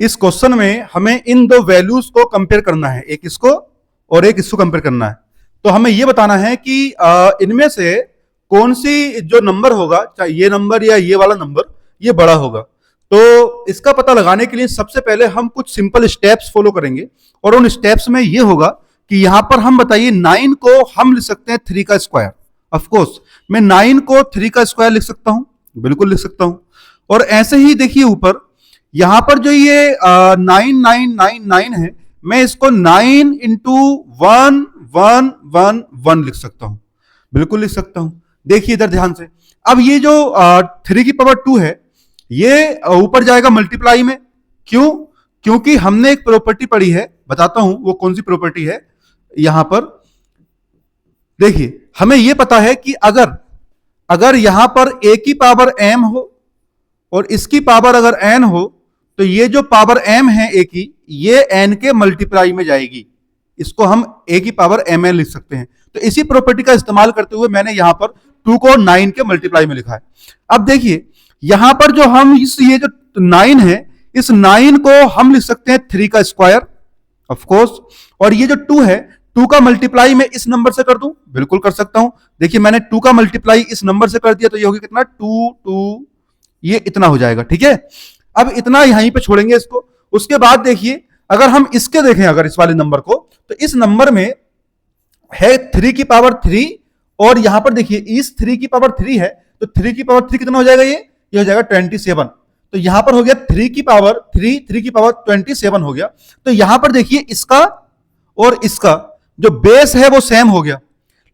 इस क्वेश्चन में हमें इन दो वैल्यूज को कंपेयर करना है, एक इसको और एक इसको कंपेयर करना है। तो हमें यह बताना है कि इनमें से कौन सी जो नंबर होगा, चाहे ये नंबर या ये वाला नंबर, ये बड़ा होगा। तो इसका पता लगाने के लिए सबसे पहले हम कुछ सिंपल स्टेप्स फॉलो करेंगे, और उन स्टेप्स में यह होगा कि यहां पर हम बताइए 9 को हम लिख सकते हैं 3 का स्क्वायर। ऑफकोर्स मैं 9 को 3 का स्क्वायर लिख सकता हूं, बिल्कुल लिख सकता हूं। और ऐसे ही देखिए ऊपर यहां पर जो ये 9999 है, मैं इसको 9 इंटू 1111 लिख सकता हूं, बिल्कुल लिख सकता हूं। देखिए इधर ध्यान से, अब ये जो 3 की पावर 2 है ये ऊपर जाएगा मल्टीप्लाई में। क्यों? क्योंकि हमने एक प्रॉपर्टी पढ़ी है, बताता हूं वो कौन सी प्रॉपर्टी है। यहां पर देखिए हमें यह पता है कि अगर यहां पर a की पावर m हो और इसकी पावर अगर n हो, तो ये जो पावर m है a की, ये n के मल्टीप्लाई में जाएगी। इसको हम a की पावर mn लिख सकते हैं। तो इसी प्रॉपर्टी का इस्तेमाल करते हुए मैंने यहां पर 2 को 9 के मल्टीप्लाई में लिखा है। अब देखिए यहां पर जो हम ये जो 9 है, इस 9 को हम लिख सकते हैं 3 का स्क्वायर ऑफकोर्स। और ये जो 2 है, 2 का मल्टीप्लाई मैं इस नंबर से कर दूं, बिल्कुल कर सकता हूं। देखिए मैंने 2 का मल्टीप्लाई इस नंबर से कर दिया, तो ये होगा कितना 2 ये इतना हो जाएगा, ठीक है। अब इतना यहीं पे छोड़ेंगे इसको। उसके बाद देखिए अगर हम इसके देखें, अगर इस वाले नंबर को, तो इस नंबर में है 3 की पावर 3, और यहां पर देखिए इस 3 की पावर 3 है, तो 3 की पावर 3 कितना हो जाएगा, ये हो जाएगा 27। तो यहां पर हो गया 3 की पावर 3 की पावर 27 हो गया। तो यहां पर देखिए इसका और इसका जो बेस है वो सेम हो गया,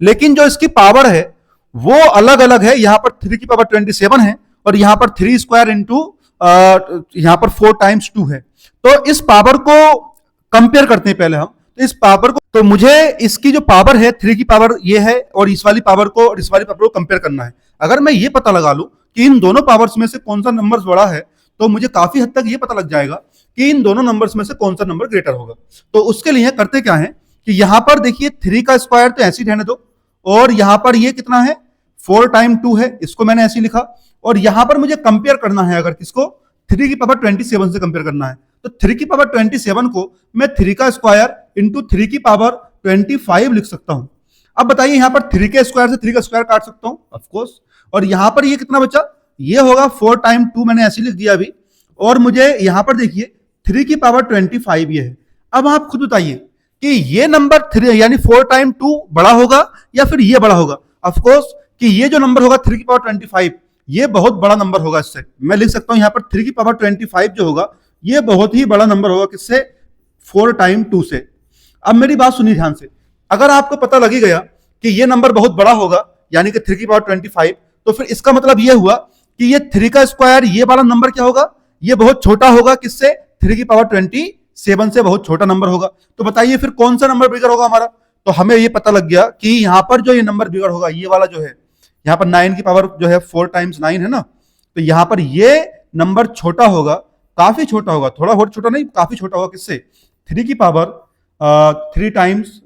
लेकिन जो इसकी पावर है वो अलग अलग है। यहां पर 3 की पावर 27 है, और यहां पर 3 स्क्वायर इंटू यहां पर 4 टाइम्स 2 है। तो इस पावर को कंपेयर करते हैं पहले हम। तो इस पावर को, तो मुझे इसकी जो पावर है 3 की पावर ये है, और इस वाली पावर को और इस वाली पावर को कंपेयर करना है। अगर मैं ये पता लगा लूं कि इन दोनों पावर्स में से कौन सा नंबर बड़ा है, तो मुझे काफी हद तक ये पता लग जाएगा कि इन दोनों नंबर्स में से कौन सा नंबर ग्रेटर होगा। तो उसके लिए करते क्या है कि यहां पर देखिए 3 का स्क्वायर तो ऐसे ही रहने दो, और यहां पर ये कितना है 4 टाइम 2 है, इसको मैंने ऐसे ही लिखा। और यहां पर मुझे कंपेयर करना है, अगर किसको 3 की पावर 27 से कंपेयर करना है, तो 3 की पावर 27 को मैं 3 का स्क्वायर इंटू 3 की पावर 25 लिख सकता हूं। अब बताइए यहां पर 3 के स्क्वायर से 3 का स्क्वायर काट सकता हूं ऑफकोर्स। और यहां पर ये कितना बचा, ये होगा 4 टाइम 2, मैंने ऐसे लिख दिया अभी। और मुझे यहां पर देखिए 3 की पावर 25 ये है। अब आप खुद बताइए कि ये नंबर 3 यानी 4 टाइम 2 बड़ा होगा या फिर ये बड़ा होगा। ऑफकोर्स कि ये जो नंबर होगा 3 की पावर 25, ये बहुत बड़ा नंबर होगा। इससे मैं लिख सकता हूं यहां पर 3 की पावर 25 जो होगा ये बहुत ही बड़ा नंबर होगा, किससे, 4 टाइम 2 से। अब मेरी बात सुनिए ध्यान से, अगर आपको पता लगी गया कि ये नंबर बहुत बड़ा होगा यानी कि 3 की पावर 25, तो फिर इसका मतलब ये हुआ कि ये 3 का स्क्वायर ये वाला नंबर क्या होगा, ये बहुत छोटा होगा, किससे, 3 की पावर 27 से बहुत छोटा नंबर होगा। तो बताइए फिर कौन सा नंबर बिगड़ होगा हमारा। तो हमें ये पता लग गया कि यहां पर जो ये नंबर बिगड़ होगा, ये वाला जो है, यहां पर 9 की पावर जो है 4 टाइम्स 9 है ना, तो यहां पर ये नंबर छोटा होगा, काफी छोटा होगा, थोड़ा बहुत छोटा नहीं, काफी छोटा होगा, किससे, 3 की पावर 3 टाइम्स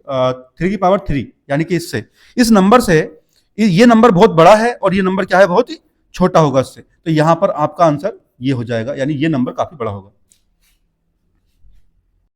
3 की पावर 3, यानी कि इससे, इस नंबर से ये नंबर बहुत बड़ा है और ये नंबर क्या है, बहुत ही छोटा होगा इससे। तो यहां पर आपका आंसर ये हो जाएगा, यानी ये नंबर काफी बड़ा होगा।